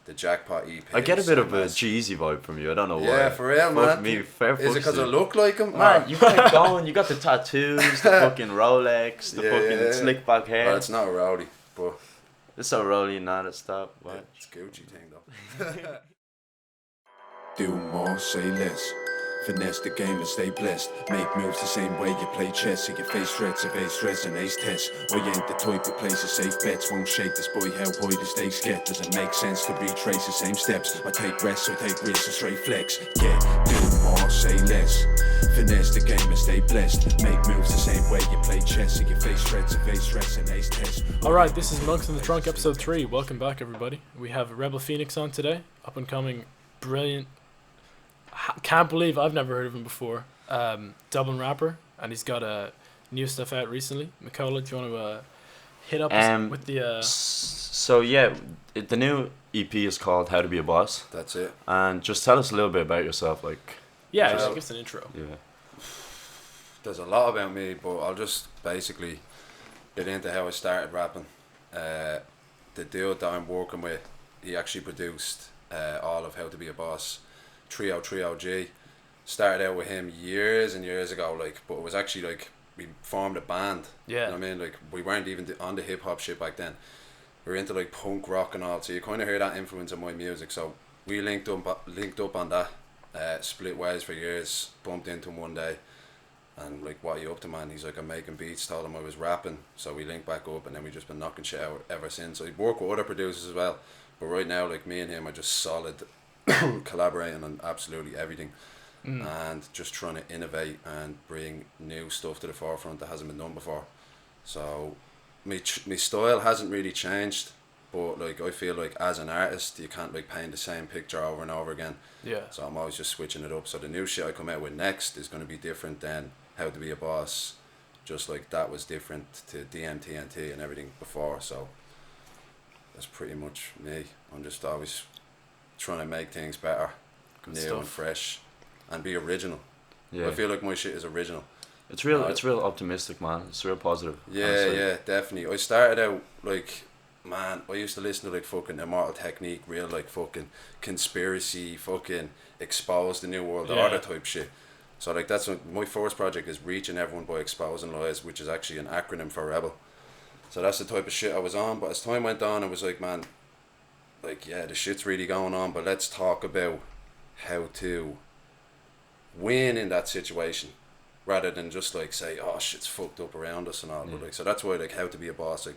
the Jackpot EP. I get a bit of a Jeezy vibe from you. I don't know why. Yeah, for real, Fuck man. me, fair Is it because I look like him? Man, you got it going. You got the tattoos, the fucking Rolex, the fucking slick back hair. Well, it's not a rowdy, but it's so rolly, not a stop. What? It's Gucci thing though. Do more, say less. Finesse the game and stay blessed. Make moves the same way you play chess. So you face threats, evade stress and ace tests. Or you ain't the type of place safe bets. Won't shake this boy, how high the stakes get. Doesn't make sense to retrace the same steps. I take rests, I take risks and straight flex. Yeah, do more, say less. Finesse the game and stay blessed. Make moves the same way you play chess. So you face threats, evade stress and ace tests. Alright, this is Monks in the Trunk, episode 3. Welcome back, everybody. We have Rebel Phoenix on today. Up and coming, brilliant. Can't believe I've never heard of him before. Dublin rapper, and he's got new stuff out recently. Mikola, do you want to hit up with the... So yeah, the new EP is called How to Be a Boss. That's it. And just tell us a little bit about yourself, like... Yeah, just give us an intro. Yeah. There's a lot about me, but I'll just basically get into how I started rapping. The dude that I'm working with, he actually produced all of How to Be a Boss. Trio G. Started out with him years and years ago, but it was actually we formed a band. Yeah. You know what I mean? We weren't even on the hip hop shit back then. We were into punk rock and all, so you kind of hear that influence in my music. So we linked up on that, split ways for years, bumped into him one day, and what are you up to, man? He's I'm making beats, told him I was rapping, so we linked back up, and then we just been knocking shit out ever since. So I work with other producers as well, but right now me and him are just solid. Collaborating on absolutely everything and just trying to innovate and bring new stuff to the forefront that hasn't been done before. So my style hasn't really changed, but I feel as an artist you can't paint the same picture over and over again. Yeah. So I'm always just switching it up. So the new shit I come out with next is going to be different than How to Be a Boss, just that was different to DMTNT and everything before. So that's pretty much me. I'm just always trying to make things better, Good new stuff. and fresh, and be original. Yeah. I feel like my shit is original. It's real optimistic, man. It's real positive. Yeah, honestly. yeah, definitely. I started out man, I used to listen to fucking Immortal Technique, real fucking conspiracy, fucking expose the new world order type shit. So that's my first project is Reaching Everyone by Exposing Lies, which is actually an acronym for Rebel. So that's the type of shit I was on. But as time went on, I was man, yeah, the shit's really going on, but let's talk about how to win in that situation rather than just say, oh, shit's fucked up around us and all. Yeah. But so that's why How to Be a Boss,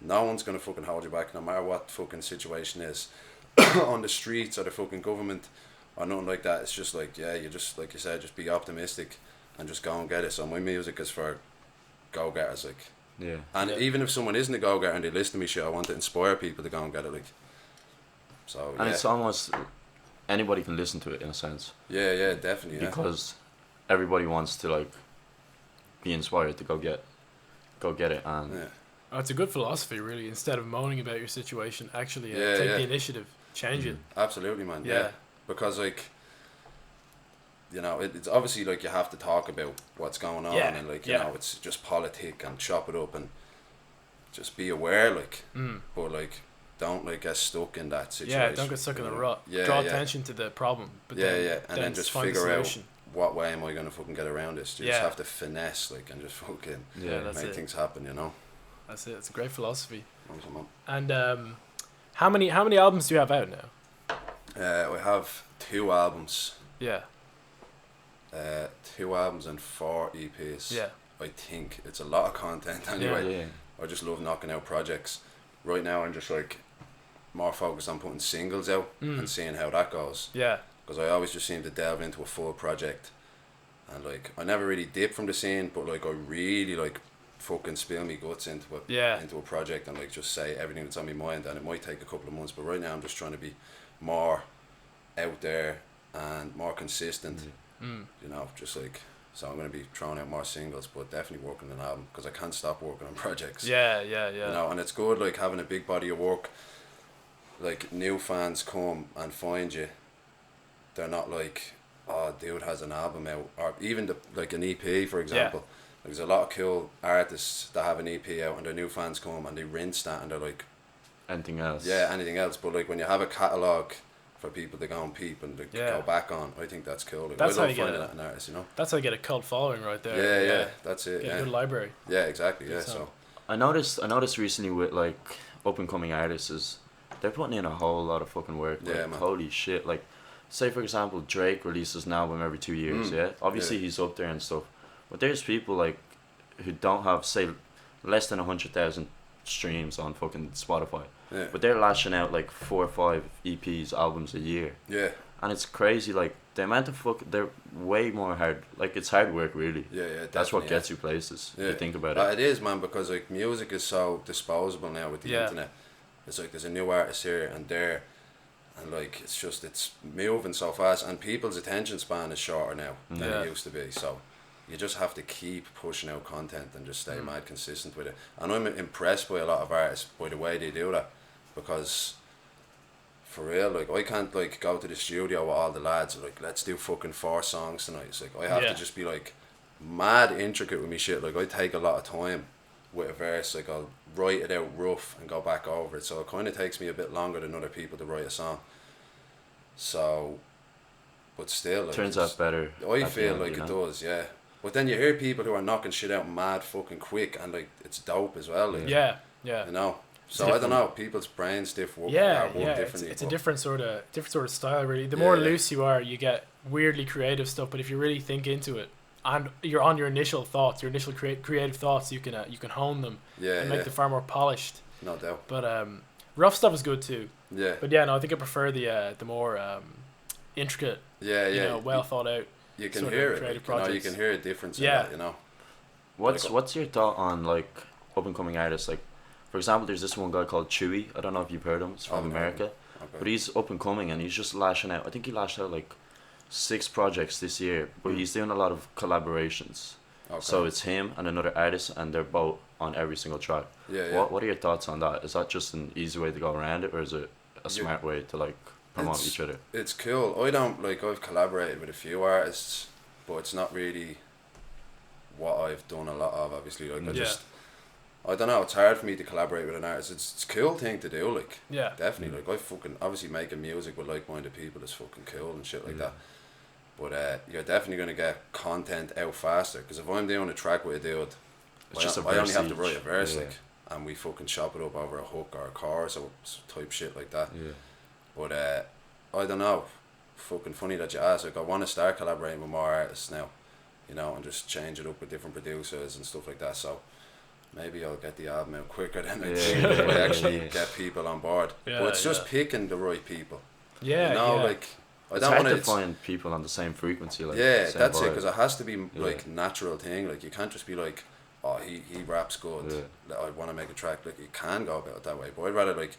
no one's gonna fucking hold you back no matter what fucking situation is on the streets or the fucking government or nothing like that. It's just yeah, you just you said, just be optimistic and just go and get it. So my music is for go-getters, Yeah. and even if someone isn't a go-getter and they listen to me shit, I want to inspire people to go and get it, So And it's almost anybody can listen to it in a sense. Yeah, definitely. Yeah. Because everybody wants to be inspired to go get it, and Yeah. Oh, it's a good philosophy, really. Instead of moaning about your situation, actually Yeah, take yeah. the initiative, change it. Absolutely, man. Yeah. Yeah. Because it's obviously you have to talk about what's going on, Yeah, and yeah. know, it's just politic and chop it up and just be aware, but don't get stuck in that situation. Yeah, don't get stuck in the rut. Yeah, Draw yeah. attention to the problem. But And then just find the figure out solution. what way am I gonna fucking get around this. You Yeah. just have to finesse and just fucking that's make it. things happen, That's it. It's a great philosophy. Awesome, And how many albums do you have out now? we have 2 albums. Yeah. 2 albums and 4 EPs. Yeah. I think it's a lot of content anyway. yeah. I just love knocking out projects. Right now I'm just more focused on putting singles out and seeing how that goes. Yeah. Because I always just seem to delve into a full project, and I never really dip from the scene, but I really fucking spill me guts into a project and just say everything that's on my mind, and it might take a couple of months, but right now I'm just trying to be more out there and more consistent. Just so I'm going to be throwing out more singles, but definitely working on an album because I can't stop working on projects. Yeah. And it's good having a big body of work. New fans come and find you. They're not oh, dude has an album out, or even an EP, for example. There's a lot of cool artists that have an EP out, and their new fans come and they rinse that, and they're anything else. Yeah, anything else. But like when you have a catalogue for people to go and peep and to Yeah. go back on, I think that's cool. Like, That's I how love you get finding it. that in artists, you know. That's how you get a cult following right there. Yeah, that's it. Get a Yeah, good library. yeah, exactly. Yeah, Good sound. so I noticed recently with like up and coming artists is they're putting in a whole lot of fucking work. Like, Yeah, man. holy shit! Like, say for example, Drake releases an album every 2 years. Yeah, obviously Yeah. he's up there and stuff, but there's people like who don't have say less than 100,000 streams on fucking Spotify, yeah, but they're lashing out like 4 or 5 EPs, albums a year, yeah, and it's crazy. Like the amount of they're way more hard. Like it's hard work, really. yeah. That's what definitely, gets you places. If you Yeah. think about But it. it is, man, because like music is so disposable now with the Yeah. internet. It's like there's a new artist here and there, and like it's moving so fast, and people's attention span is shorter now than Yeah. it used to be. So you just have to keep pushing out content and just stay mad consistent with it. And I'm impressed by a lot of artists by the way they do that, because for real, like I can't like go to the studio with all the lads like let's do fucking 4 songs tonight. It's like I have Yeah. to just be like mad intricate with me shit. Like I take a lot of time with a verse. Like I'll write it out rough and go back over it. So it kind of takes me a bit longer than other people to write a song. So, but still, like, Turns it's- out better. I at the feel end, like you it know? does, yeah. But then you hear people who are knocking shit out mad fucking quick, and like it's dope as well. Like, Yeah, yeah. you know. So It's I don't know. People's brains work Yeah, work yeah. differently. It's a but- different sort of style, really. The more Yeah. loose you are, you get weirdly creative stuff. But if you really think into it, and you're on your initial thoughts, your initial creative thoughts, you can hone them Yeah, and make yeah, them far more polished. no doubt. But rough stuff is good too. Yeah, But yeah, no, I think I prefer the more intricate, yeah, you yeah. know, well thought out. You can sort of hear it. creative Like, you know, you projects. can hear a difference in Yeah. that. You know. What's your thought on like up and coming artists? Like, for example, there's this one guy called Chewy. I don't know if you've heard him. He's from Oh, no. America, Okay. but he's up and coming and he's just lashing out. I think he lashed out like 6 projects this year, but he's doing a lot of collaborations. Okay. So it's him and another artist, and they're both on every single track. yeah, yeah. What are your thoughts on that? Is that just an easy way to go around it, or is it a smart way to like promote It's- each other? It's cool. I don't like. I've collaborated with a few artists, but it's not really what I've done a lot of. Obviously, like Yeah. I don't know. It's hard for me to collaborate with an artist. It's a cool thing to do. Like Yeah. definitely. Like I fucking obviously making music with like-minded people is fucking cool and shit like Mm. that. But you're definitely gonna get content out faster. Because if I'm doing a track with a dude, It's just a I only verse have to each. write a verse, Yeah. like, and we fucking chop it up over a hook or a chorus or type shit like that. Yeah. But I don't know. Fucking funny that you asked. Like I want to start collaborating with more artists now, you know, and just change it up with different producers and stuff like that. So maybe I'll get the album out quicker than I Yeah, think yeah, if I yeah, actually yeah. get people on board. Yeah, But it's just yeah. picking the right people. Yeah, You know, yeah. like I It's don't hard want to find people on the same frequency. Like yeah, same that's it. vibe. Because it has to be Yeah. like natural thing. Like you can't just be like, oh, he raps good. Yeah. I want to make a track. Like you can go about it that way. But I'd rather like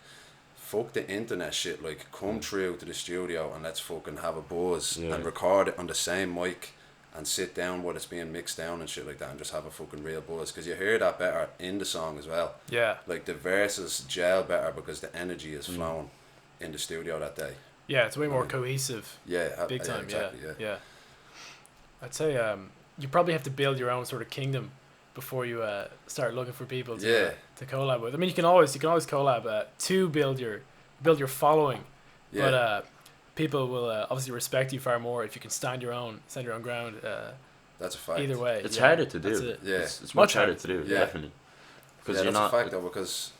fuck the internet shit. Like come through to the studio and let's fucking have a buzz Yeah. and record it on the same mic and sit down while it's being mixed down and shit like that and just have a fucking real buzz. Because you hear that better in the song as well. Yeah. Like the verses gel better because the energy is flown in the studio that day. Yeah, it's way more cohesive. Yeah, Big time, exactly, yeah. I'd say you probably have to build your own sort of kingdom before you start looking for people to Yeah. to collab with. I mean, you can always collab to build your following, Yeah. but people will obviously respect you far more if you can stand your own ground. That's a fact. Either way, It's yeah, harder to do. that's it. Yeah. It's Much much harder harder. to do. Yeah. Definitely. Because Yeah, you're that's not. a fact though, because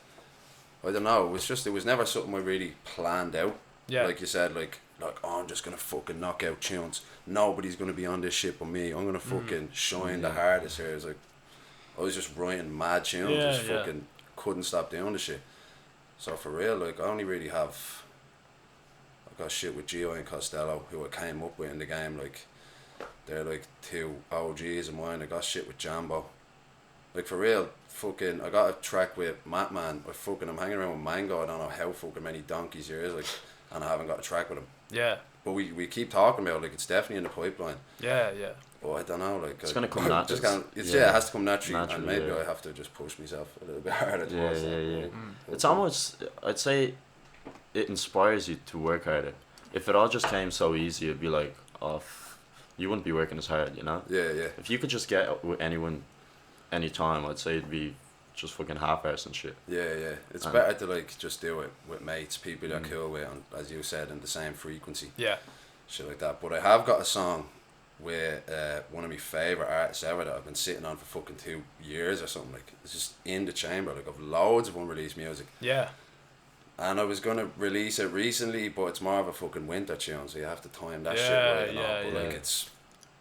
I don't know, it was never something I really planned out. Yeah, Like you said, like oh, I'm just gonna fucking knock out tunes. Nobody's gonna be on this shit but me. I'm gonna fucking shine the hardest here. It's like I was just writing mad tunes, Yeah, just yeah. fucking couldn't stop doing the shit. So for real, like I only really have I got shit with Gio and Costello who I came up with in the game. Like they're like 2 OGs of mine. I got shit with Jambo. Like for real, fucking I got a track with Matman. I'm hanging around with Mango. I don't know how fucking many donkeys there is, like, and I haven't got a track with him. yeah, But we keep talking about it, like it's definitely in the pipeline. yeah. But I don't know, like It's gonna come just naturally. it has to come naturally, and Naturally, maybe yeah. I have to just push myself a little bit harder. Yeah, towards yeah, that, yeah. like, It's almost. I'd say, it inspires you to work harder. If it all just came so easy, it'd be like, oh, you wouldn't be working as hard, you know. Yeah, yeah, If you could just get with anyone, anytime, I'd say it'd be just fucking half-arse and shit. Yeah. It's And- better to like just do it with mates, people you're cool with, and as you said, in the same frequency. Yeah. Shit like that. But I have got a song with one of my favourite artists ever that I've been sitting on for fucking 2 years or something. Like, it's just in the chamber. Like, I've loads of unreleased music. Yeah. And I was going to release it recently, but it's more of a fucking winter tune, so you have to time that shit Yeah, right and all. yeah, But yeah. like, it's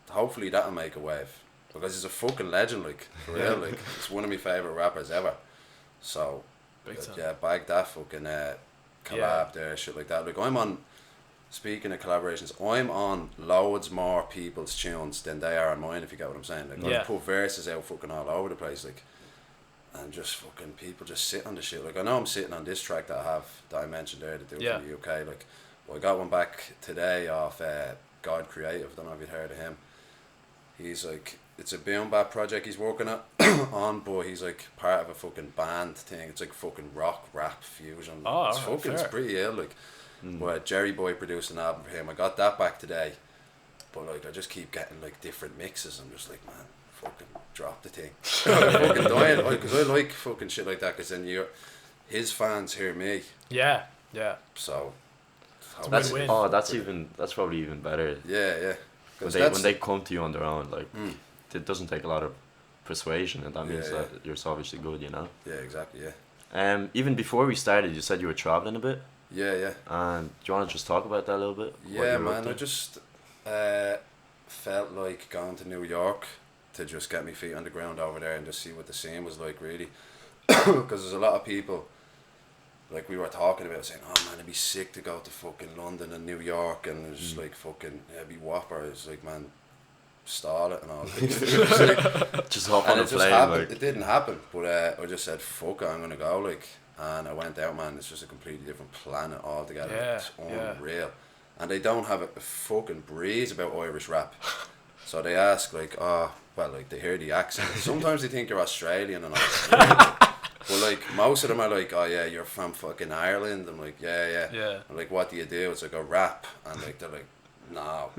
hopefully that'll make a wave, because he's a fucking legend, like, for real. Like, it's one of my favourite rappers ever. So Big time. yeah, bag that fucking collab there, shit like that. Like, I'm on, speaking of collaborations, I'm on loads more people's tunes than they are on mine, if you get what I'm saying. Like, Yeah. I put verses out fucking all over the place, like, and just fucking people just sit on the shit. Like, I know I'm sitting on this track that I mentioned there to do Yeah. from the UK. Like, well, I got one back today off God Creative. I don't know if you've heard of him. He's like, it's a boom bap project he's working on, but he's like part of a fucking band thing. It's like fucking rock, rap, fusion. Oh, it's alright, fucking, it's fair. pretty ill. Like, but Jerry Boy produced an album for him. I got that back today, but like, I just keep getting like different mixes. I'm just like, man, fucking drop the thing. I'm fucking dying, because I like fucking shit like that, because then his fans hear me, Yeah. so That's win-win. that's probably even better. yeah. When 'Cause they that's- when they come to you on their own, like it doesn't take a lot of persuasion, and that means Yeah, that you're obviously good, you know. yeah, exactly, yeah. Even before we started, you said you were traveling a bit, Yeah. and do you want to just talk about that a little bit? What Yeah, you were up man. to? I just felt like going to New York to just get my feet on the ground over there and just see what the scene was like, really. Because there's a lot of people, like we were talking about, saying, "Oh man, it'd be sick to go to fucking London and New York," and it's just like fucking, it'd be whopper. It's like, man, stall it and all. It's like, Just hop and on a it just plane, happened. like It didn't happen, but I just said, "Fuck it, I'm gonna go." Like, and I went out, man. It's just a completely different planet altogether. Yeah, It's yeah. unreal, and they don't have a fucking breeze about Irish rap. So they ask, like, oh, well, like, they hear the accent. Sometimes they think you're Australian and all. But like, most of them are like, oh yeah, you're from fucking Ireland. I'm like, yeah. Yeah. I'm like, what do you do? It's like a rap, and like they're like, no,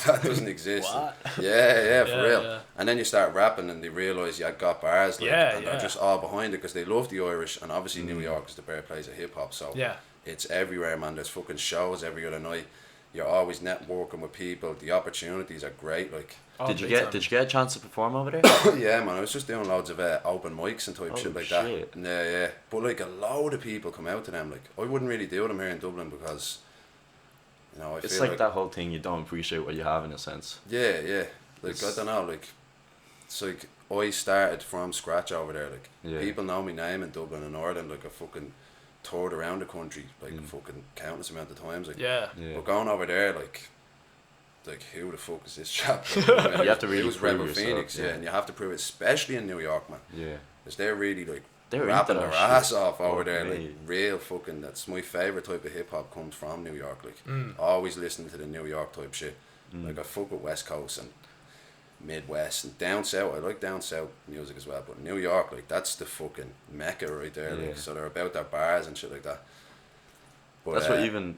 that doesn't exist. What? Yeah, for Yeah, real. yeah. And then you start rapping, and they realise you got bars, like, Yeah, and yeah. they're just all behind it because they love the Irish, and obviously New York is the birthplace of hip hop, so Yeah. it's everywhere, man. There's fucking shows every other night. You're always networking with people. The opportunities are great, like. Oh, did you big get time. did you get a chance to perform over there? Yeah, man, I was just doing loads of open mics and type Oh, shit like shit. that. Yeah. But like, a load of people come out to them. Like, I wouldn't really do them here in Dublin because, you know, I It's feel like that whole thing, you don't appreciate what you have in a sense. Yeah. Like, It's- I don't know, like, it's like I started from scratch over there. Like, Yeah. people know my name in Dublin and Ireland. Like, I fucking toured around the country like fucking countless amount of times. Like, Yeah. Yeah. but going over there, like who the fuck is this chap? You have to really It was prove Rebel yourself, Phoenix, yeah. and you have to prove it, especially in New York, man. Yeah. Because they're really like They were rapping into their that ass shit. off over Fuck there. me. Like, real fucking, that's my favourite type of hip hop, comes from New York. Like, Mm. always listening to the New York type shit. Like, I fuck with West Coast and Midwest and down south. I like down south music as well, but New York, like, that's the fucking mecca right there. Yeah. Like, so they're about their bars and shit like that. But, That's what even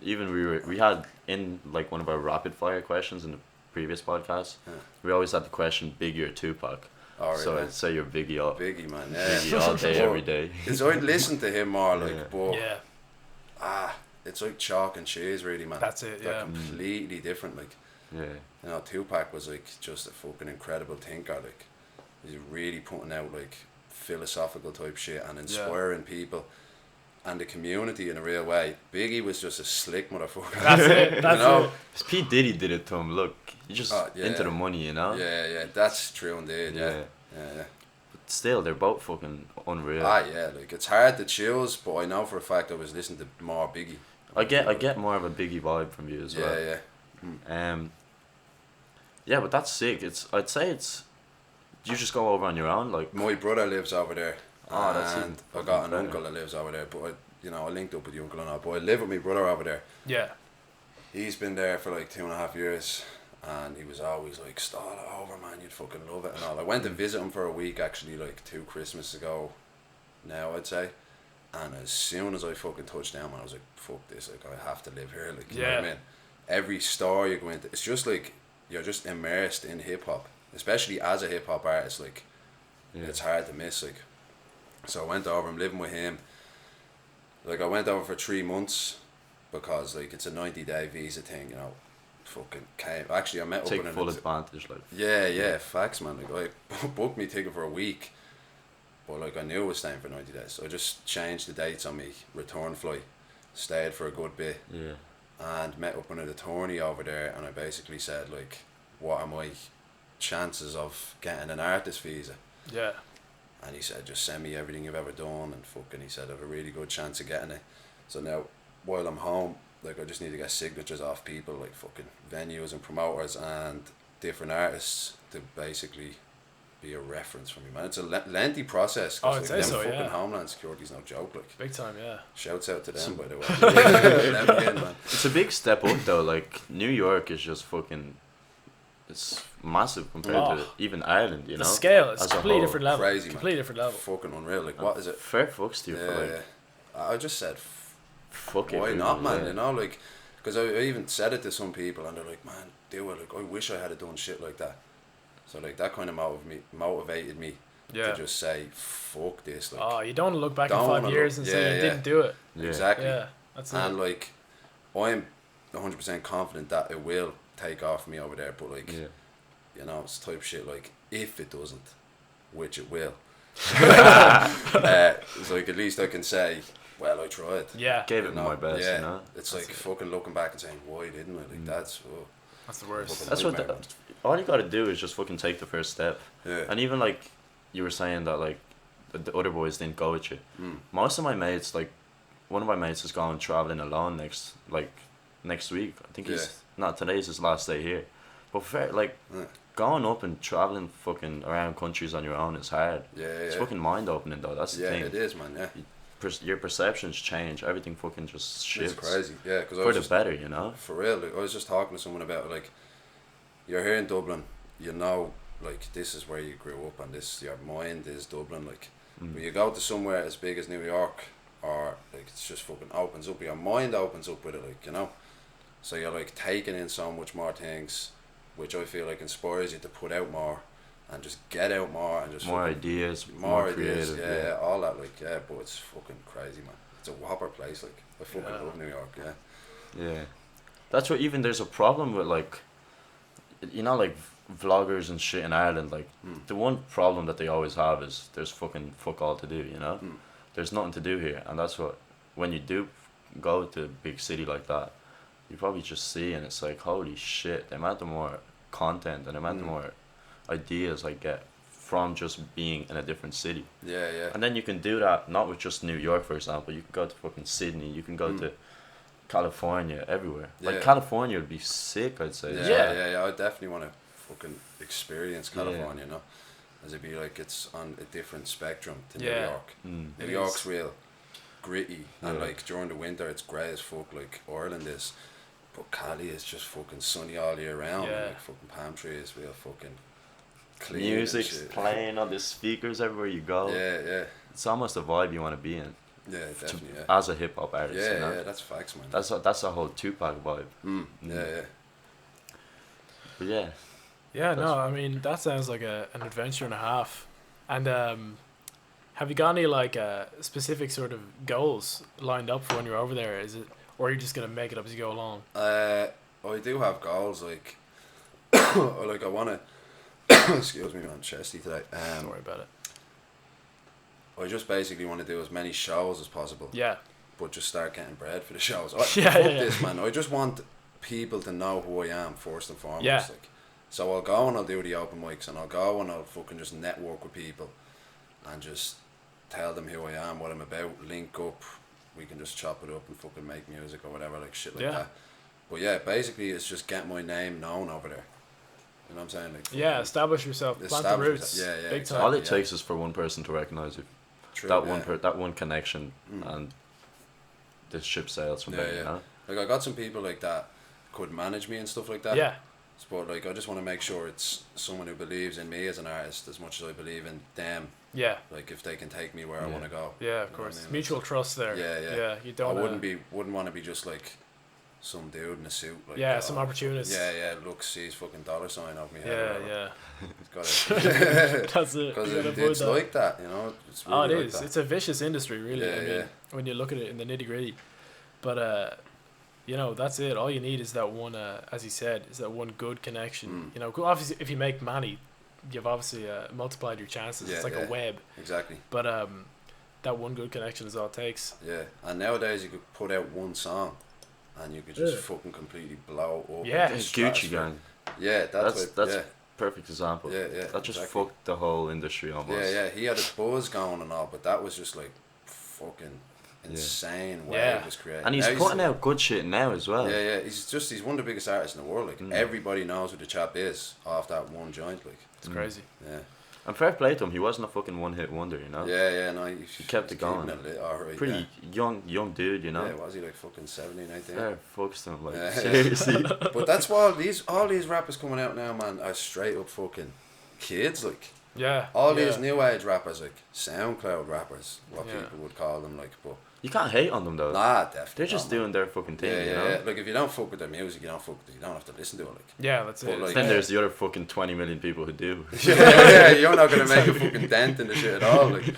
we had in like one of our rapid fire questions in the previous podcast. Yeah. We always had the question Biggie or Tupac. Alright, So man. I'd say you're Biggie all Biggie, man. Yeah. Biggie all day, But every day. It's I'd listen to him more, like, Yeah. but Yeah. it's like chalk and cheese, really, man. That's it, They're yeah. completely different. Like, Yeah. you know, Tupac was like just a fucking incredible thinker. Like, he's really putting out like philosophical type shit and inspiring people and the community in a real way. Biggie was just a slick motherfucker. That's it. That's you know? it. 'Cause P Diddy did it to him. Look, he just Yeah. into the money, you know. Yeah, that's true indeed. Yeah. But still, they're both fucking unreal. Yeah. Like, it's hard to choose, but I know for a fact I was listening to more Biggie. I get more of a Biggie vibe from you as well. Yeah. Yeah, but that's sick. I'd say it's. You just go over on your own, like. My brother lives over there. Oh, that's even and I fucking got an better. uncle that lives over there, but I linked up with the uncle and all. But I live with my brother over there. Yeah. He's been there for like 2.5 years, and he was always like, "Stall it over, man. You'd fucking love it." And all. I went to visit him for a week actually, like 2 Christmas ago. Now I'd say, and as soon as I fucking touched down, man, I was like, "Fuck this! Like, I have to live here." Like, you know what I Yeah. mean? Every store you go into, it's just like you're just immersed in hip hop, especially as a hip hop artist. Like, Yeah. it's hard to miss. Like, So I went over. I'm living with him. Like I went over for 3 months because like it's a 90-day visa thing, you know. Fucking came. Actually, I met Take up in full advantage, like. yeah, facts, man. Like I booked me ticket for a week, but like I knew I was staying for 90 days, so I just changed the dates on me return flight, stayed for a good bit, Yeah. and met up with an attorney over there, and I basically said like, what are my chances of getting an artist visa? Yeah. And he said, just send me everything you've ever done, and fucking, he said, I have a really good chance of getting it. So now, while I'm home, like, I just need to get signatures off people, like fucking venues and promoters and different artists to basically be a reference for me, man. It's a lengthy process. Oh, Cause, I'd like, say them so, fucking yeah. Homeland Security's no joke, like. Big time, yeah. Shouts out to them, by the way. Let me in, man. It's a big step up though. Like New York is just fucking. It's massive compared to even Ireland. You know. The scale is as a completely whole. different level. Crazy, man. Completely different level. Fucking unreal. Like, what is it? Fair fucks to you for like. Yeah. I just said, Fuck it. why really, not, man? yeah. You know, like, because I even said it to some people, and they're like, man, do it. Like, I wish I had done shit like that. So like that kind of motivated me Yeah. to just say, fuck this. Like, Oh, you don't want to look back in Don't 5 wanna years look- and say yeah, you yeah. didn't do it. Yeah. exactly. Yeah, that's And it. like, I'm 100% confident that it will take off for me over there. But like, Yeah. you know, it's type shit like, if it doesn't, which it will. It's like, at least I can say, well, I tried. Yeah, Gave it You know? my best. Yeah. You know. It's like fucking looking back and saying, why didn't I? Like, that's, that's the worst. Fucking That's what. nightmare. All you gotta do is just fucking take the first step. yeah. And even like you were saying that like the other boys didn't go with you. Mm. Most of my mates, like one of my mates is going traveling alone next week. I think he's not today's his last day here. But fair, like Yeah. going up and traveling fucking around countries on your own is hard. Yeah, It's yeah. fucking mind opening though. That's the Yeah, thing. it is, man. Yeah. Your perceptions change. Everything fucking just shifts It's crazy. Yeah, because I for was the just, better. You know. for real, like, I was just talking to someone about, like, you're here in Dublin, you know, like, this is where you grew up, and this, your mind is Dublin, like, but you go to somewhere as big as New York, or, like, it's just fucking opens up, your mind opens up with it, like, you know, so you're, like, taking in so much more things, which I feel like inspires you to put out more, and just get out more, and just More fucking, ideas, more more ideas, creative. yeah, all that, like, yeah, but it's fucking crazy, man. It's a whopper place, like, I fucking Yeah. love New York, yeah. Yeah, that's what. Even there's a problem with like, you know, like vloggers and shit in Ireland. Like the one problem that they always have is there's fucking fuck all to do. You know, there's nothing to do here, and that's what when you do go to a big city like that, you probably just see, and it's like holy shit, the amount of more content and the amount of more ideas I get from just being in a different city. Yeah, yeah. And then you can do that not with just New York, for example. You can go to fucking Sydney. You can go to California, everywhere. Like Yeah. California would be sick, I'd say. Yeah. I definitely want to fucking experience California, you know, as it'd be like it's on a different spectrum to New Yeah. York. Mm. New It York's is. real gritty, and Yeah. like during the winter it's grey as fuck, like Ireland is. But Cali is just fucking sunny all year round. Yeah. And, like fucking palm trees, real fucking clean. Music's and shit. playing on the speakers everywhere you go. Yeah, It's almost a vibe you want to be in definitely. Yeah, as a hip hop artist. yeah, you know? yeah, that's facts, man. That's a whole Tupac vibe. Yeah. But yeah, Yeah, no, I mean that sounds like an adventure and a half. And have you got any like specific sort of goals lined up for when you're over there? Is it, or are you just gonna make it up as you go along? I do have goals, like, like I wanna. Excuse me, man, chesty today. Don't worry about it. I just basically want to do as many shows as possible, Yeah, but just start getting bread for the shows. Yeah, Fuck yeah. this, man. I just want people to know who I am first and foremost. Yeah. Like, so I'll go and I'll do the open mics, and I'll go and I'll fucking just network with people, and just tell them who I am, what I'm about, link up. We can just chop it up and fucking make music or whatever, like shit like Yeah. that. But yeah, basically it's just get my name known over there. You know what I'm saying? Like, yeah. fucking Establish yourself. Plant the establish roots. yourself. Yeah, Big exactly. time. all it yeah. takes is for one person to recognize you. true, That yeah. that one connection, and the ship sails from Yeah, there. yeah. You know? Like I got some people like that could manage me and stuff like that. Yeah, But like I just want to make sure it's someone who believes in me as an artist as much as I believe in them. yeah, Like if they can take me where I Yeah. want to go. yeah. Of You know course, what I mean? mutual trust there. Yeah, yeah. Yeah, you don't. I wouldn't want to be just like some dude in a suit. Like, Yeah, some opportunist. Yeah, look, sees fucking dollar sign of me. Yeah. It's gotta, That's it. because You gotta avoid it's that. like that, you know. It's really Oh, it like is. that. It's a vicious industry, really. Yeah, I mean, yeah. when you look at it in the nitty gritty. But you know, that's it. All you need is that one. As he said, is that one good connection. You know, obviously, if you make money, you've obviously multiplied your chances. Yeah, It's like a web. Exactly. But that one good connection is all it takes. Yeah, and nowadays you could put out one song, and you could just fucking completely blow up. Yeah. and just Gucci stratosphere. gang. Yeah, that's Perfect example. Yeah, That just exactly. fucked the whole industry almost. Yeah, he had his buzz going and all, but that was just like fucking insane way Yeah. it was created. And he's Now putting out good shit now as well. Yeah, he's one of the biggest artists in the world. Like everybody knows who the chap is off that one joint. Like It's crazy. yeah, And fair play to him, he wasn't a fucking one-hit wonder, you know. yeah, no, He kept it going. Alright, Pretty young dude, you know. Yeah, was he like fucking 17, 18? Fair fucks to him, like Yeah. seriously. But that's why all these rappers coming out now, man, are straight up fucking kids. Like Yeah. all these new age rappers, like SoundCloud rappers, what Yeah. people would call them. Like, but You can't hate on them though. nah, definitely. They're just not, man. doing their fucking thing, Yeah, you know. yeah. Like if you don't fuck with their music, you don't have to listen to it. Like. Yeah, that's But it. like- Then there's the other fucking 20 million people who do. yeah, you're not gonna make a fucking dent in the shit at all. Like,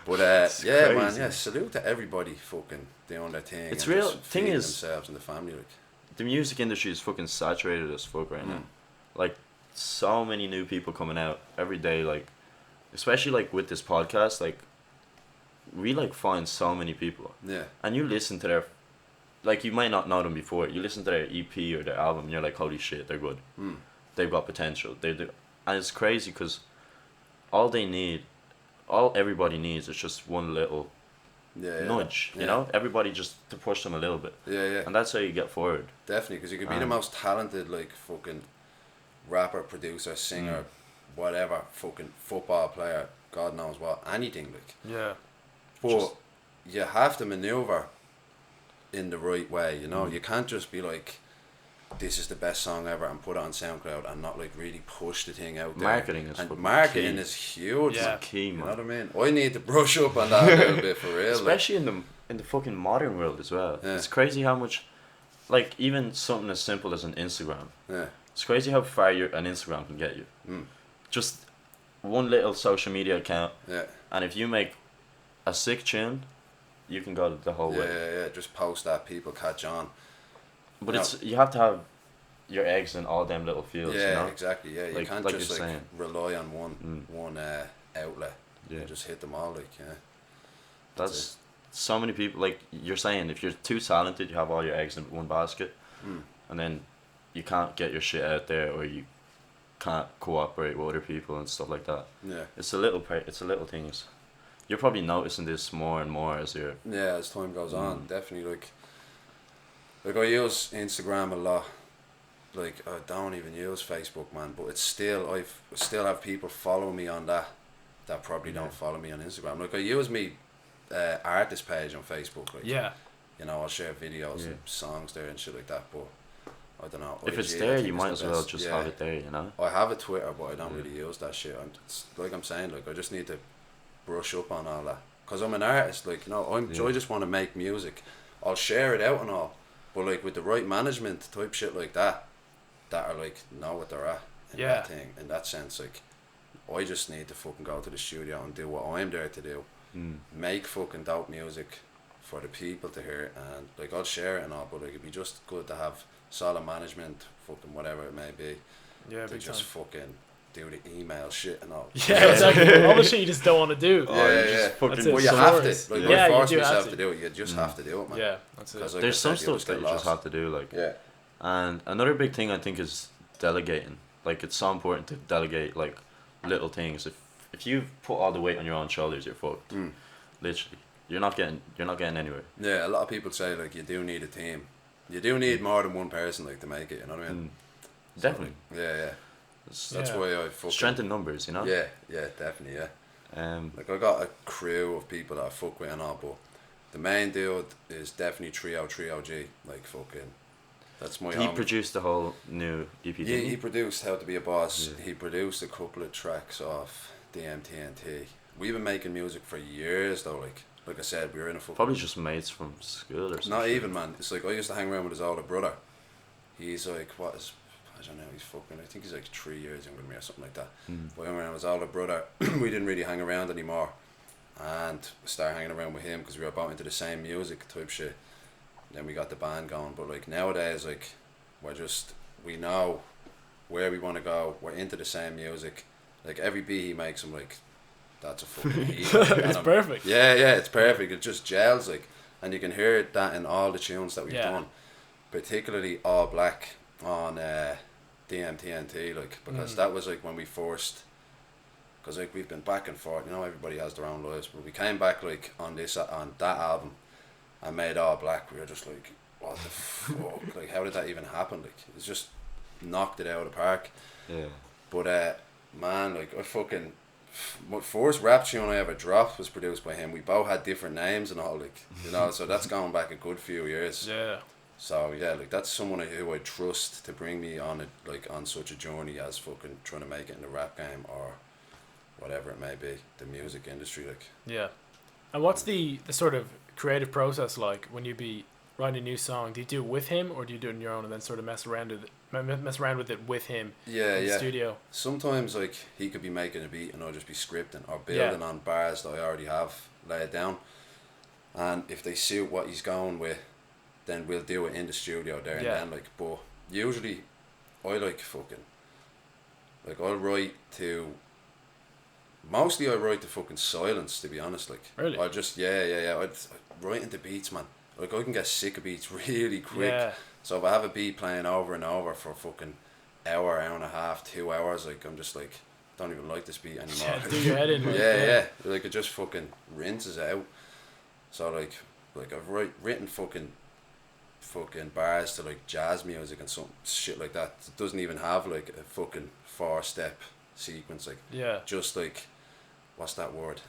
but It's yeah, man, crazy. yeah, salute to everybody fucking doing their thing. It's and real- just thing feeding is- themselves and the family. Like, The music industry is fucking saturated as fuck right now. Like, so many new people coming out every day, like, especially like with this podcast, like, we like find so many people. yeah, And you listen to their, like, you might not know them before. You listen to their EP or their album, and you're like, holy shit, they're good. They've got potential. And it's crazy because all everybody needs is just one little yeah, nudge, yeah. you know? Everybody just to push them a little bit. Yeah. And that's how you get forward. Definitely, because you could be the most talented, like, fucking rapper, producer, singer, whatever, fucking football player, God knows what, anything, like. Yeah. But you have to maneuver in the right way, you know? You can't just be like, this is the best song ever and put it on SoundCloud and not, like, really push the thing out there. Marketing is and fucking marketing key. is huge. Yeah. Like, Key, you know man. what I mean? I need to brush up on that a little bit for real. Especially in the fucking modern world as well. Yeah. It's crazy how much, like, even something as simple as an Instagram. Yeah. It's crazy how far an Instagram can get you. Just one little social media account, Yeah. and if you make a sick tune, you can go the whole way. Yeah, just post that, people catch on. But No. you have to have your eggs in all them little fields, Yeah, you know? exactly. Yeah, you Like- can't like just you're like saying. rely on one outlet. Yeah. You just hit them all. Like, yeah. That's so many people, like you're saying, if you're too talented, you have all your eggs in one basket, and then you can't get your shit out there, or you can't cooperate with other people and stuff like that. Yeah. It's the little things. You're probably noticing this more and more as you're. Yeah, as time goes on, definitely. Like I use Instagram a lot. Like I don't even use Facebook, man. But it's still I still have people following me on that probably don't follow me on Instagram. Like I use me artist page on Facebook. Like, Yeah. you know, I'll share videos Yeah. and songs there and shit like that. But I don't know. If it's IG, I there, think you is might the as well best. just Yeah. have it there, you know. I have a Twitter, but I don't really use that shit. It's like I'm saying, like I just need to brush up on all that. Cause I'm an artist, like you know, I just want to make music. I'll share it out and all, but like with the right management type shit like that are like know what they're at in Yeah. that thing. In that sense, like I just need to fucking go to the studio and do what I'm there to do. Make fucking dope music for the people to hear, and like I'll share it and all, but like it'd be just good to have solid management, fucking whatever it may be. Yeah, To big just time. fucking do the email shit and all. Yeah, exactly. All the shit you just don't want to do. Yeah. fucking- That's it. Well, you So have worries. to. Like, Yeah, I you force do have myself to. to do it. You just have to do it, man. Yeah, that's it. 'Cause like I There's some said, you'll stuff that get you just lost. have to do, like. Yeah. And another big thing I think is delegating. Like, it's so important to delegate like little things. If you put all the weight on your own shoulders, you're fucked. Literally, you're not getting anywhere. Yeah, a lot of people say like you do need a team. You do need more than one person like to make it. You know what I mean? Definitely, Yeah. It's That's Yeah. why I fucking strength in numbers, you know. Yeah, definitely. Yeah. Like I got a crew of people that I fuck with and all, but the main dude is definitely Trio G. Like fucking, that's my. He homie. produced the whole new EP. Yeah, didn't he he? produced How to Be a Boss. He produced a couple of tracks off DMTNT. We've been making music for years though, like like I said, we were in a fucking... Probably just mates from school or something. Not even, man. It's like, I used to hang around with his older brother. He's like, I don't know, he's fucking, I think he's like 3 years younger than me or something like that. But I hung around with his older brother. We didn't really hang around anymore. And started hanging around with him because we were about into the same music type shit. Then we got the band going. But like nowadays, like, we know where we want to go. We're into the same music. Like every beat he makes, I'm like, that's a fucking heat. It's perfect. Yeah, it's perfect. It just gels, like, and you can hear that in all the tunes that we've done, particularly All Black on DMTNT, like, because that was like when we first, because like we've been back and forth. You know, everybody has their own lives, but we came back like on that album and made All Black. We were just like, what the fuck? Like, how did that even happen? Like, it's just knocked it out of the park. Yeah. But man, like, my first rap tune I ever dropped was produced by him. We both had different names and all, like, you know, so that's going back a good few years. Yeah. So yeah, like, that's someone who I trust to bring me on on such a journey as fucking trying to make it in the rap game or whatever it may be, the music industry, like. Yeah. And what's the sort of creative process like when you be writing a new song? Do you do it with him or do you do it on your own and then sort of mess around with it with him in the studio? Sometimes like he could be making a beat and I'll just be scripting or building on bars that I already have laid down, and if they suit what he's going with, then we'll do it in the studio there and then, like. But usually I like fucking, like, I'll write to, mostly I write to fucking silence, to be honest. Like, really? I just I'd write into beats, man. Like, I can get sick of beats really quick. Yeah. So if I have a beat playing over and over for fucking hour and a half, 2 hours, like, I'm just like, don't even like this beat anymore. Yeah, do your head in. yeah. Like, it just fucking rinses out. So like I've written fucking bars to like jazz music and some shit like that. It doesn't even have like a fucking 4-step sequence. Like, just like, what's that word?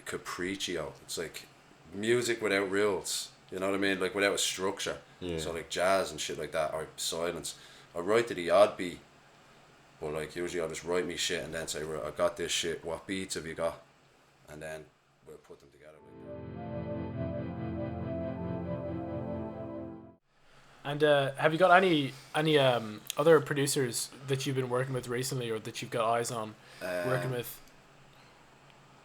Capriccio. It's like music without rules. You know what I mean? Like, without a structure. Yeah. So like jazz and shit like that, or silence. I write to the odd beat, but like usually I'll just write me shit and then say, right, I got this shit, what beats have you got? And then we'll put them together like that. And have you got any other producers that you've been working with recently or that you've got eyes on working with?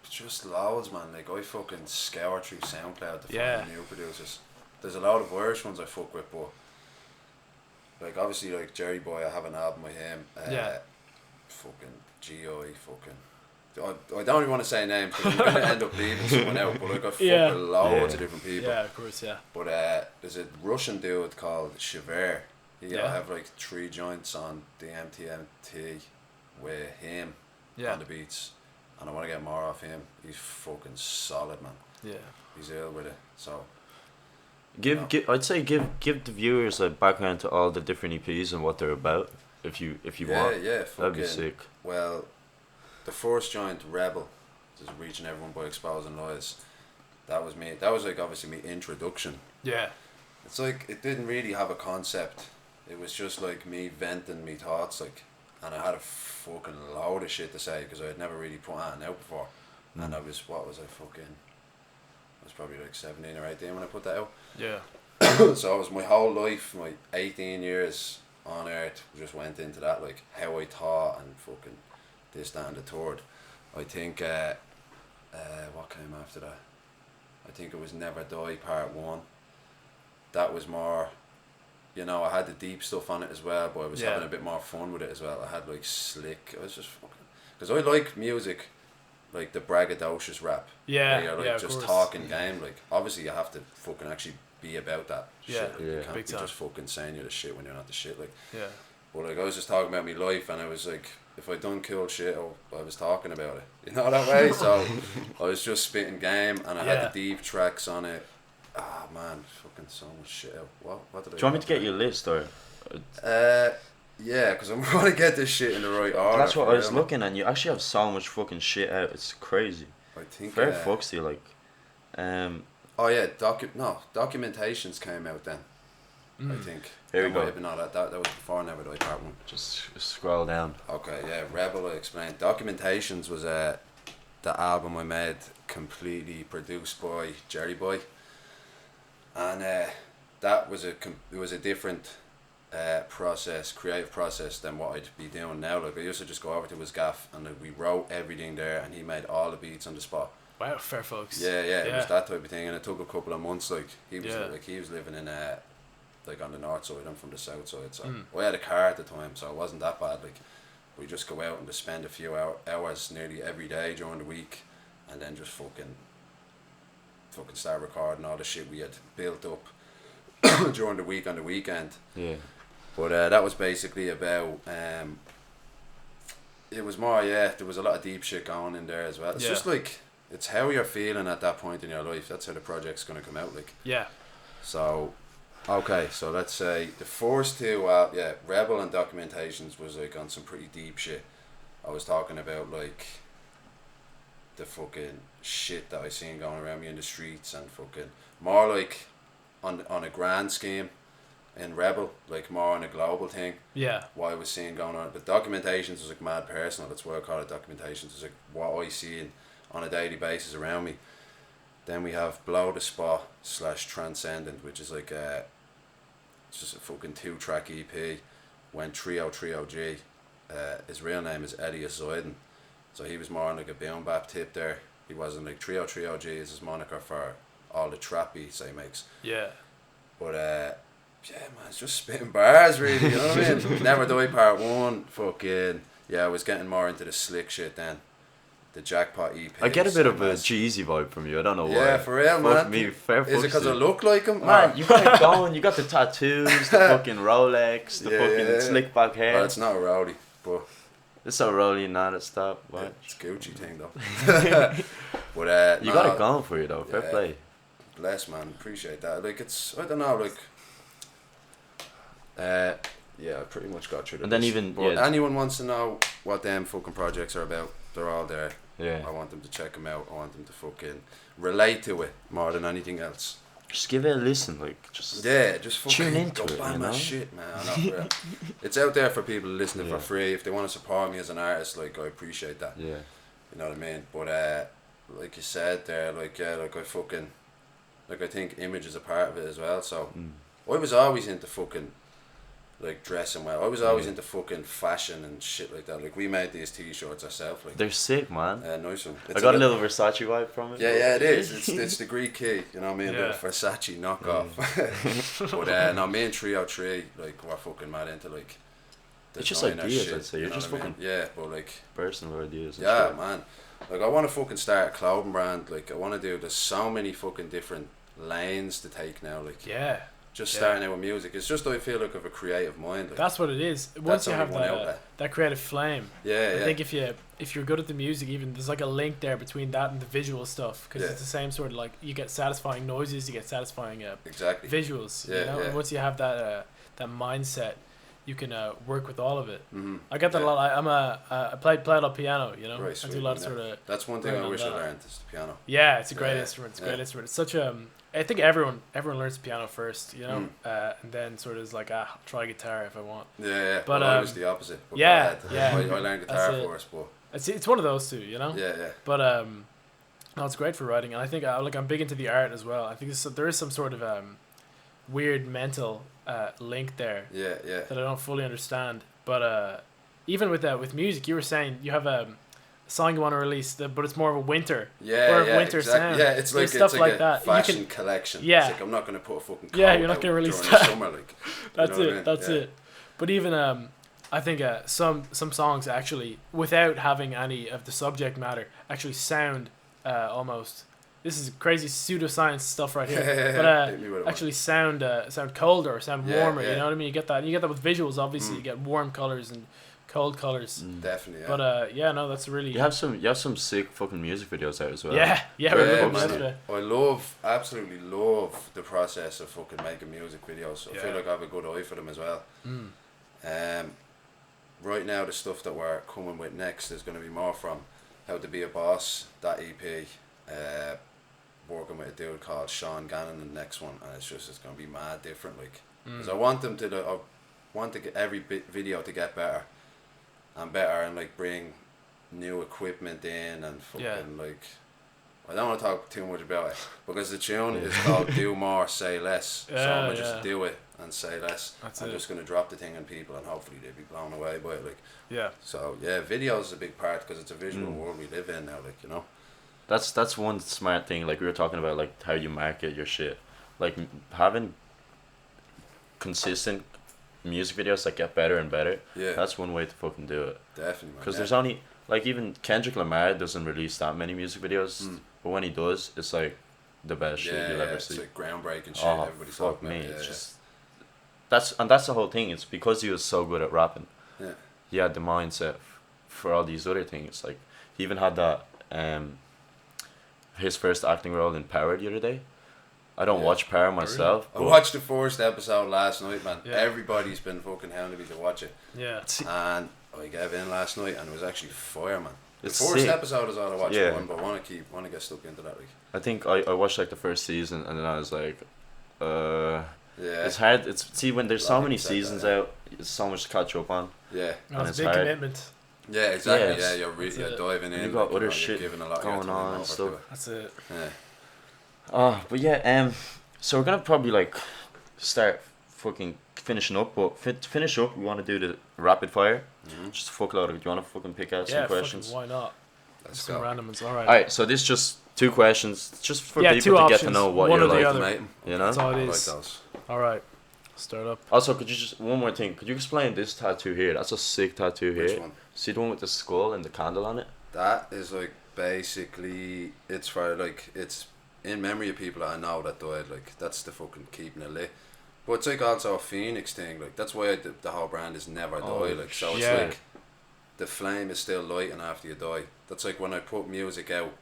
Just loads, man. Like, I fucking scour through SoundCloud to find new producers. There's a lot of Irish ones I fuck with, but like, obviously, like Jerry Boy, I have an album with him. Fucking G.I. fucking, I don't even want to say names because I'm gonna end up leaving someone out. But like, I fuck with loads of different people. Yeah, of course, yeah. But there's a Russian dude called Shaver. I have like 3 joints on the MTMT with him on the beats. And I want to get more off him. He's fucking solid, man. Yeah. He's ill with it. So, I'd say give the viewers a background to all the different EPs and what they're about, if you want. Yeah, that'd be sick. Well, the first joint, Rebel, just reaching everyone by exposing lies. That was me. That was like obviously my introduction. Yeah. It's like, it didn't really have a concept. It was just like me venting me thoughts, like. And I had a fucking load of shit to say because I had never really put anything out before. And I was, I was probably like 17 or 18 when I put that out. Yeah. So I was, my whole life, my 18 years on earth just went into that, like how I thought and fucking this, that and the third. I think, what came after that? I think it was Never Die Part 1. That was more... You know, I had the deep stuff on it as well, but I was having a bit more fun with it as well. I had like slick. I was just fucking, because I like music, like the braggadocious rap. Yeah, where you're like just talking game. Like, obviously you have to fucking actually be about that shit. Like, you can't be just fucking saying you're the shit when you're not the shit. Like, but like, I was just talking about my life, and I was like, if I done cool shit, I was talking about it. You know that way. So I was just spitting game, and I had the deep tracks on it. Ah, man, fucking so much shit out. What did I do? You want me to get your list, or? Yeah, because I'm going to get this shit in the right order. That's what I was looking at. You actually have so much fucking shit out. It's crazy. I think. Fair fucks to you, like. Oh yeah, Documentations came out then. I think. Here we go. No, that was before Never Die Part 1. Just scroll down. Okay, yeah, Rebel, I explained. Documentations was the album I made completely produced by Jerry Boy, and that was it was a different creative process than what I'd be doing now. Like I used to just go over to his gaff and like, we wrote everything there, and he made all the beats on the spot. Wow, fair folks. Yeah, it was that type of thing, and it took a couple of months. Like he was living in like on the north side, I'm from the south side, so I had a car at the time, so it wasn't that bad. Like we just go out and just spend a few hours nearly every day during the week, and then just fucking start recording all the shit we had built up during the week on the weekend. Yeah. But that was basically about. It was more, there was a lot of deep shit going in there as well. It's just like, it's how you're feeling at that point in your life. That's how the project's gonna come out like. Yeah. So, okay, so let's say the first two, Rebel and Documentations was like on some pretty deep shit. I was talking about like the fucking shit that I seen going around me in the streets, and fucking more like on a grand scheme in Rebel, like more on a global thing. Yeah. What I was seeing going on. But Documentations was like mad personal. That's why I call it Documentations. It's like what I see on a daily basis around me. Then we have Blow the Spot / Transcendent, which is like it's just a fucking 2-track EP. When Trio G, his real name is Elias Zoiden, so he was more on like a boom bap tip there. He wasn't like Trio G is his moniker for all the trap beats he makes. Yeah. But yeah, man, it's just spitting bars, really. You know what I mean? Never Die Part 1. Fucking I was getting more into the slick shit then. The Jackpot EP. I get a bit of a Jeezy vibe from you. I don't know why. Yeah, for real, man. Fuck me, fair Is it because I fucks look like him? Man, you got it going. You got the tattoos, the fucking Rolex, the fucking slick back hair. Well, it's not a rowdy, but it's so rolly now to stop. What? It's Gucci thing though. But you got it going for you though. Fair play. Bless, man. Appreciate that. Like it's, I don't know, like. I pretty much got through the And then list. even But anyone wants to know what them fucking projects are about, they're all there. Yeah. I want them to check them out. I want them to fucking relate to it more than anything else. Just give it a listen, like just just fucking tune into go it, buy you my know? shit, man. Not for real. It's out there for people to listen to Yeah. for free. If they want to support me as an artist, like I appreciate that. Yeah. You know what I mean? But like you said there, like I think image is a part of it as well. So I was always into fucking like dressing well. I was always into fucking fashion and shit like that. Like we made these t-shirts ourselves. Like they're sick, man. nice one. I got a little Versace vibe from it. Yeah, it is. It's the Greek key. You know what I mean? Yeah. The Versace knockoff. But no, me and Trio Tree, like we're fucking mad into like. It's just designer ideas, shit, I'd say. you You're know just what I mean? fucking but like. personal ideas. And Yeah, shit. man. Like I want to fucking start a clothing brand. Like I want to do. There's so many fucking different lanes to take now. Like just starting out with music. It's just I feel like I have a creative mind. Like, That's what it is. Once you only have one outlet. that creative flame. Yeah. I think if you're good at the music, even there's like a link there between that and the visual stuff, because it's the same sort of like you get satisfying noises, you get satisfying exactly visuals. You know? And once you have that mindset, you can work with all of it. Mm-hmm. I get that a lot. I play a lot of piano. You know, Right, I do a lot of sort of. That's one thing I wish I learned is the piano. Yeah, it's a great instrument. It's a great instrument. It's such a. I think everyone learns piano first, you know, and then sort of is like, I'll try guitar if I want. Yeah. But I was the opposite. But yeah. I learned guitar first, but it's one of those two, you know. Yeah. But no, it's great for writing, and I think I'm big into the art as well. I think there is some sort of weird mental link there. Yeah. That I don't fully understand, but even with music, you were saying you have a song you want to release, but it's more of a winter. Winter exactly. sound. Yeah, it's like stuff it's like a that. fashion collection. Yeah. It's like I'm not gonna put a fucking coat you're not out gonna release during that. the summer, like. That's you know it. what I mean? That's it. But even I think some songs actually, without having any of the subject matter, actually sound almost. This is crazy pseudoscience stuff right here. Hit me with it, But actually sound colder or sound warmer. yeah. You know what I mean? You get that. You get that with visuals. Obviously, you get warm colors and cold colors. Definitely. Yeah. But that's really. You have some sick fucking music videos out as well. Yeah, we're looking man. yesterday. I absolutely love the process of fucking making music videos. I feel like I have a good eye for them as well. Right now, the stuff that we're coming with next is going to be more from How to Be a Boss, that EP. Working with a dude called Sean Gannon in the next one, and it's going to be mad different, like, because I want them to I want to get every video to get better and like bring new equipment in and fucking Yeah. like. I don't want to talk too much about it because the tune is called "Do More, Say Less." So I'm gonna just do it and say less. That's I'm it. just gonna drop the thing on people and hopefully they'll be blown away by it. Like, Yeah. so yeah, video is a big part because it's a visual world we live in now. Like, you know. That's one smart thing. Like we were talking about, like how you market your shit. Like having consistent music videos that get better and better. Yeah. That's one way to fucking do it. Definitely, man. Because there's only, like, even Kendrick Lamar doesn't release that many music videos, but when he does, it's like the best shit you'll ever it's see. like groundbreaking shit. Oh, Everybody's fuck talking me! about. It's just that's the whole thing. It's because he was so good at rapping. Yeah. He had the mindset for all these other things. Like he even had that his first acting role in Power the other day. I don't watch Power myself. I watched the first episode last night, man. Yeah. Everybody's been fucking hounding me to watch it. Yeah. And I gave in last night and it was actually fire, man. The It's first sick. episode is all I watched Yeah. one, but I want to get stuck into that. Like, I think I watched like the first season and then I was like, yeah, it's hard. See when there's A lot so of many people said seasons that, out, it's so much to catch up on. yeah, No, it's it's a big hard. commitment. yeah, exactly. Yes. Yeah, you're That's you're it. diving in. You got like, other you're shit giving a lot of your going time on over and to stuff. it. That's it. Yeah. But yeah, so we're gonna probably like start fucking finishing up. But to finish up, we want to do the rapid fire. Just a fuckload of it. Do you want to fucking pick out Yeah. some questions? Fucking why not? Let's Some go. random ones. All right. Alright, so this just 2 questions, just for Yeah, people 2 to get to options, know what one you're or the like. other. Mate, You know. That's all I it like is. those. All right. Start up. Also, could you just one more thing? Could you explain this tattoo here? That's a sick tattoo Which here. one? See the one with the skull and the candle on it? That is like basically it's for like it's in memory of people that I know that died. Like that's the fucking keeping it lit. But it's like also a phoenix thing. Like that's why the whole brand is never Oh, die. Like so it's yeah. like the flame is still lighting after you die. That's like when I put music out.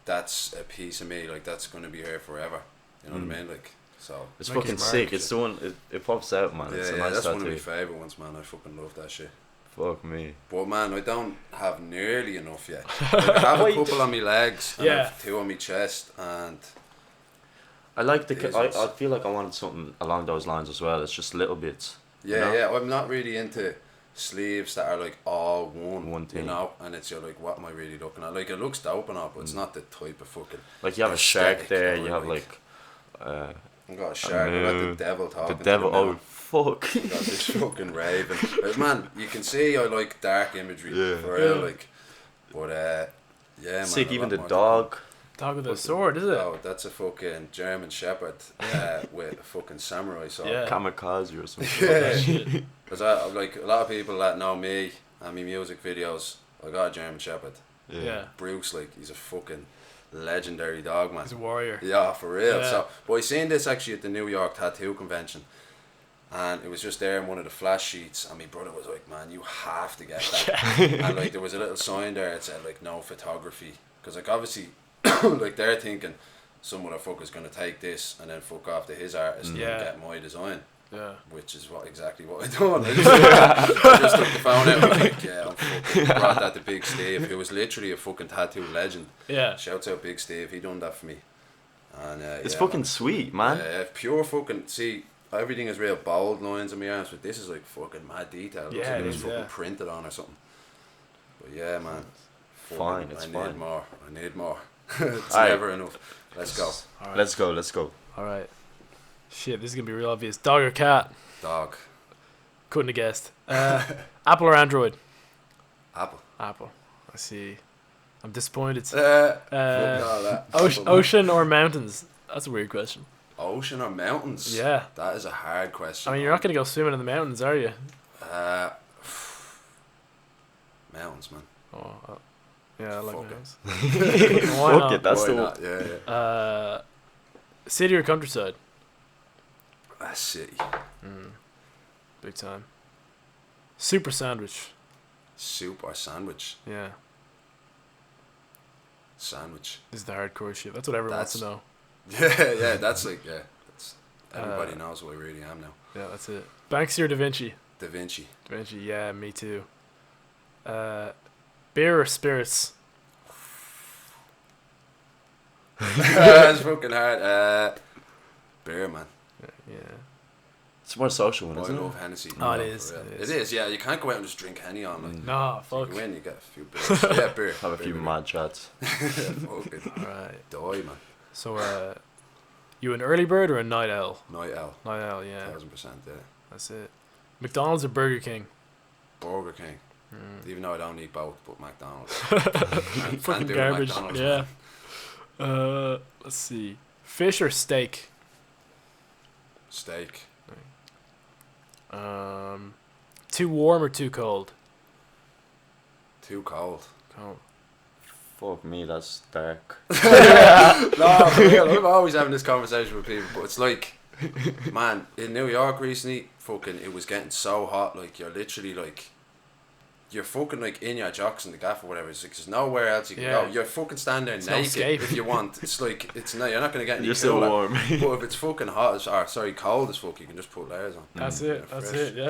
That's a piece of me. Like that's gonna be here forever. You know what I mean? Like so. It's Like fucking your sick. mark. It's the one. It pops out, man. Yeah, It's a yeah, nice that's tattoo. one of my favourite ones, man. I fucking love that shit. Fuck me. But man, I don't have nearly enough yet. Like, I have a couple on my legs and Yeah. I have 2 on my chest and I like the. These I ones. feel like I wanted something along those lines as well. It's just little bits. yeah, you know? yeah. I'm not really into sleeves that are like all one One thing. you know, and it's you're like, what am I really looking at? Like it looks dope and all, but it's not the type of fucking. Like you have a shark aesthetic there. that You I have like. like. I got a shark. I got the moon, devil The talking. devil. To the Oh moon. fuck. I got this fucking raven. But man, you can see I like dark imagery Yeah. for real. Yeah. Like, but yeah, man. Sick. a Even lot the more. dog. Dog with a sword, is it? Oh, that's a fucking German Shepherd with a fucking samurai sword. Yeah. Kamikaze or something. Yeah. Because I like a lot of people that know me and me music videos. I got a German Shepherd. Yeah. Bruce, like he's a fucking legendary dog, man. He's a warrior. Yeah, for real. Yeah. So, but I seen this actually at the New York Tattoo Convention, and it was just there in one of the flash sheets, and my brother was like, "Man, you have to get that." And like there was a little sign there that said like no photography, because like obviously, like they're thinking some motherfucker's gonna take this and then fuck off to his artist Yeah. and get my design. Yeah. Which is exactly what I done. I just took the phone out and was like, yeah, I'm fucking brought that to Big Steve, who was literally a fucking tattoo legend. Yeah. Shouts out Big Steve, he done that for me. And It's yeah, fucking man. sweet, man. Yeah, pure fucking, see, everything is real bold lines on my arms, but this is like fucking mad detail. It looks Yeah, like it it was is, fucking yeah. printed on or something. But yeah, man. Fine, Fucking, it's I fine. need more. I need more. It's Alright. never enough. Let's go. All right. Let's go. Let's go. All right. Shit, this is gonna be real obvious. Dog or cat? Dog. Couldn't have guessed. Apple or Android? Apple. Apple. I see. I'm disappointed. Fuck all that. Apple, man. Ocean or mountains? That's a weird question. Ocean or mountains? Yeah. That is a hard question. I mean, you're not gonna go swimming in the mountains, are you? Uh, mountains, man. Oh, yeah, I like Fuck mountains. it. Why Fuck not? it. That's Why the not? one. Yeah, yeah. City or countryside? City. Big time. Super sandwich. Soup or sandwich? Yeah. Sandwich. This is the hardcore shit. That's what everyone wants to know. Yeah, that's like, yeah. That's, everybody knows who I really am now. Yeah, that's it. Banksy or Da Vinci? Da Vinci. Da Vinci, yeah, me too. Beer or spirits? That's fucking hard. Beer, man. Yeah. It's more social one, I isn't love it? Hennessy. Oh, it for is, real. it is. It is, yeah. You can't go out and just drink Henny on like. Nah, fuck. You win, you get a few beers. So, yeah, beer. Have a few beer. mad chats. Fuck it. Right. Die, man. So, you an early bird or a night owl? Night owl. Night owl, yeah. 1000%, yeah. That's it. McDonald's or Burger King? Burger King. Even though I don't eat both, but McDonald's. Fucking do garbage. McDonald's, Yeah. man. Let's see. Fish or steak? Steak. Too warm or too cold? Too cold. Cold. Fuck me, that's dark. No, for real. I'm always having this conversation with people, but it's like, man, in New York recently, fucking, it was getting so hot. Like, you're literally like, you're fucking like in your jocks in the gaff or whatever. It's like there's nowhere else you can Yeah. go. You're fucking standing there no naked escape. if you want. It's like you're not gonna get any You're still cooler. warm. But if it's fucking hot cold as fuck, you can just put layers on. That's You're it. That's fresh, it. Yeah.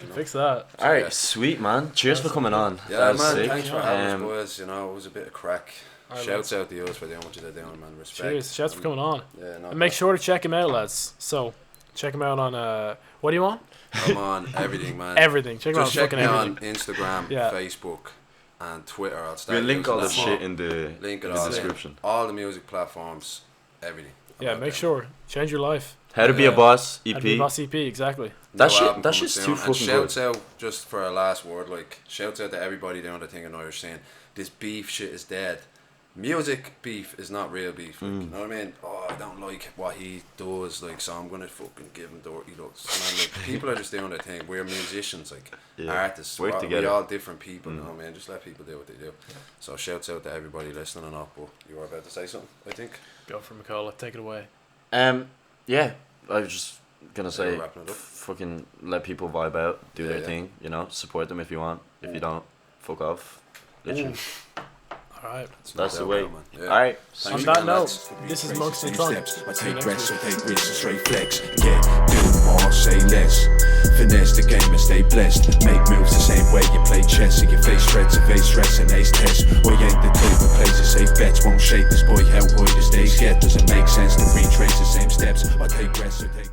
you know? Fix that. Alright, yeah. sweet man. Cheers for coming on. Yeah, That was man. sick. Thanks for having Um, us, boys. You know, it was a bit of crack. Alright, Shouts out to you for doing what you're doing, man. Respect. Cheers. Shouts for coming on. Yeah, no. And make sure to check him out, lads. So, check him out on what do you want? I'm on everything, man. Everything. Check him out on Just check fucking me everything. on Instagram, Yeah. Facebook, and Twitter. I'll start We'll link using all the them shit in the Link it in the all in. description. All the music platforms, everything. Yeah, About make them. sure. Change your life. How to be a Yeah. boss EP. I'd be Boss EP, exactly. That New shit- album that coming shit's soon. too And fucking shouts out, just for a last word, like, shouts out to everybody doing the thing in Irish saying, this beef shit is dead. Music beef is not real beef. Like, you know what I mean? Oh, I don't like what he does, like, so I'm gonna fucking give him dirty looks. Man, like, people are just doing their thing. We're musicians, like, Yeah. artists. Work We're together. all different people, you know what I mean? Just let people do what they do. So shouts out to everybody listening and all. But you were about to say something, I think. Go for McCullough. Take it away. Yeah, I was just gonna say, we're wrapping it up. fucking let people vibe out, do Yeah, their yeah. thing, you know, support them if you want. If you don't, fuck off. Literally. All right. It's That's no the doubt, way. man. Yeah. Alright. Thanks On again, that note, lads. this is Monks in Same Trunk. steps. I See you take next risks, week. I take risks and straight flex. Yeah, do more, say less. Finesse the game and stay blessed. Make moves the same way you play chess. So you face threats, evade stress and ace tests. Boy, ain't the type of place to safe bets. Won't shake this boy, how high the stakes get. Doesn't make sense to retrace the same steps. I take risks, I take